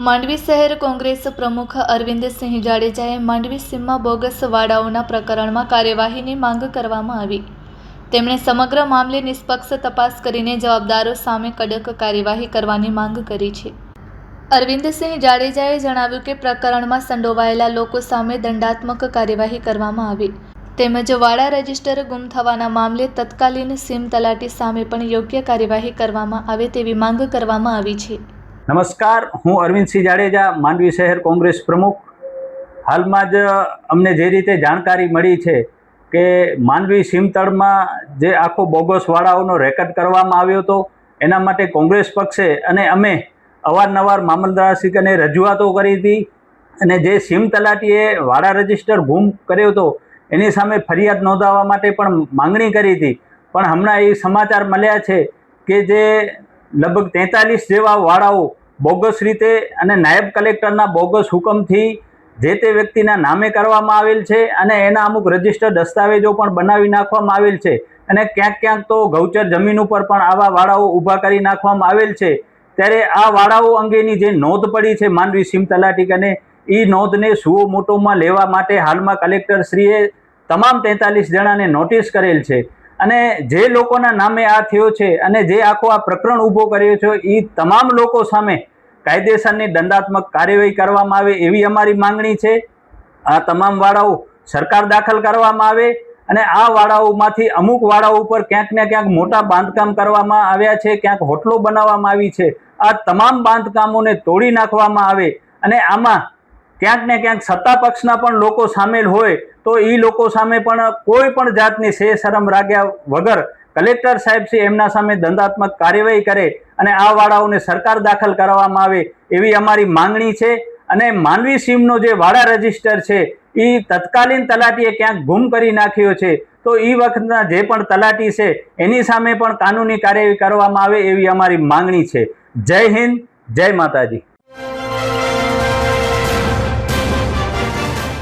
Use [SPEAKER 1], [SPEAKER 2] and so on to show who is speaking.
[SPEAKER 1] માંડવી શહેર કોંગ્રેસ પ્રમુખ અરવિંદસિંહ જાડેજાએ માંડવી સીમમાં બોગસ વાડાઓના પ્રકરણમાં કાર્યવાહીની માંગ કરવામાં આવી। તેમણે સમગ્ર મામલે નિષ્પક્ષ તપાસ કરીને જવાબદારો સામે કડક કાર્યવાહી કરવાની માંગ કરી છે। અરવિંદસિંહ જાડેજાએ જણાવ્યું કે પ્રકરણમાં સંડોવાયેલા લોકો સામે દંડાત્મક કાર્યવાહી કરવામાં આવે તેમજ વાડા રજીસ્ટર ગુમ થવાના મામલે તત્કાલીન સીમ તલાટી સામે પણ યોગ્ય કાર્યવાહી કરવામાં આવે તેવી માંગ કરવામાં આવી છે।
[SPEAKER 2] નમસ્કાર, હું અરવિંદસિંહ જાડેજા, માંડવી શહેર કોંગ્રેસ પ્રમુખ। હાલમાં જ અમને જે રીતે જાણકારી મળી છે કે માંડવી સીમતળમાં જે આખો બોગસ વાડાઓનો રેકર્ડ કરવામાં આવ્યો હતો, એના માટે કોંગ્રેસ પક્ષે અને અમે અવારનવાર મામલતદારશ્રીને રજૂઆતો કરી હતી અને જે સીમ તલાટીએ વાડા રજીસ્ટર ગુમ કર્યો હતો એની સામે ફરિયાદ નોંધાવવા માટે પણ માંગણી કરી હતી। પણ હમણાં એ સમાચાર મળ્યા છે કે જે લગભગ 43 જેવા વાડાઓ બોગસ રીતે અને નાયબ કલેક્ટરના બોગસ હુકમથી જે તે વ્યક્તિના નામે કરવામાં આવેલ છે અને એના અમુક રજીસ્ટર દસ્તાવેજો પણ બનાવી નાખવામાં આવેલ છે અને ક્યાંક ક્યાંક તો ગૌચર જમીન ઉપર પણ આવા વાડાઓ ઊભા કરી નાખવામાં આવેલ છે। ત્યારે આ વાડાઓ અંગેની જે નોંધ પડી છે માંડવી સીમ તલાટી અને એ નોંધને સુઓ મોટોમાં લેવા માટે હાલમાં કલેક્ટરશ્રીએ તમામ 43 જણાને નોટિસ કરેલ છે અને જે લોકોના નામે આ થયો છે અને જે આખો આ પ્રકરણ ઊભો કર્યો છે એ તમામ લોકો સામે કાયદેસરની દંડાત્મક કાર્યવાહી કરવામાં આવે એવી અમારી માંગણી છે। આ તમામ વાડાઓ સરકાર દાખલ કરવામાં આવે અને આ વાડાઓમાંથી અમુક વાડાઓ ઉપર ક્યાંક ને ક્યાંક મોટા બાંધકામ કરવામાં આવ્યા છે, ક્યાંક હોટલો બનાવવામાં આવી છે। આ તમામ બાંધકામોને તોડી નાખવામાં આવે અને આમાં ક્યાંક ને ક્યાંક સત્તા પક્ષના પણ લોકો સામેલ હોય તો એ લોકો સામે પણ કોઈ પણ જાતની શરમ રાખ્યા વગર કલેક્ટર સાહેબ છે એમના સામે દંડાત્મક કાર્યવાહી કરે અને આ વાડાઓને સરકાર દાખલ કરવામાં આવે એવી અમારી માંગણી છે। અને માંડવી સીમનો જે વાડા રજીસ્ટર છે એ તત્કાલીન તલાટીએ ક્યાંક ગુમ કરી નાખ્યો છે તો એ વખતના જે પણ તલાટી છે એની સામે પણ કાનૂની કાર્યવાહી કરવામાં આવે એવી અમારી માંગણી છે। જય હિન્દ, જય માતાજી।